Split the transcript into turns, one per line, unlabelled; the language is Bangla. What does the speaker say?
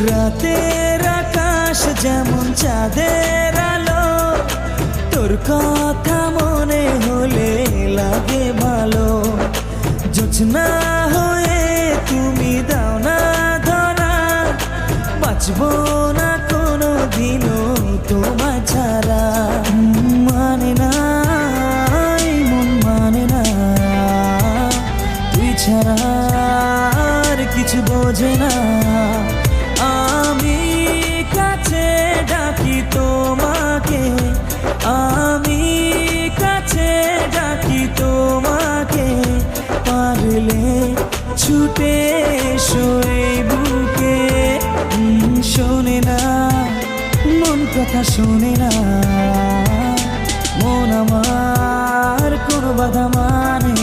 রাতের আকাশ যেমন চাঁদের আলো, তোর কথা মনে হলে লাগে ভালো। জোছনা হয়ে তুমি দাও না ধরা, বাঁচবো না কোনো দিনও তোমায় ছাড়া। মানে না এই মন মানে না, তুই ছাড়া আর কিছু বোঝে না। আমি কাছে ডাকি তোমাকে, আমি কাছে ডাকি তোমাকে, পারলে ছুটে এসো এই বুকে। শোনে না মন কথা, শোনে না মন আমার কোনো বাধা মানে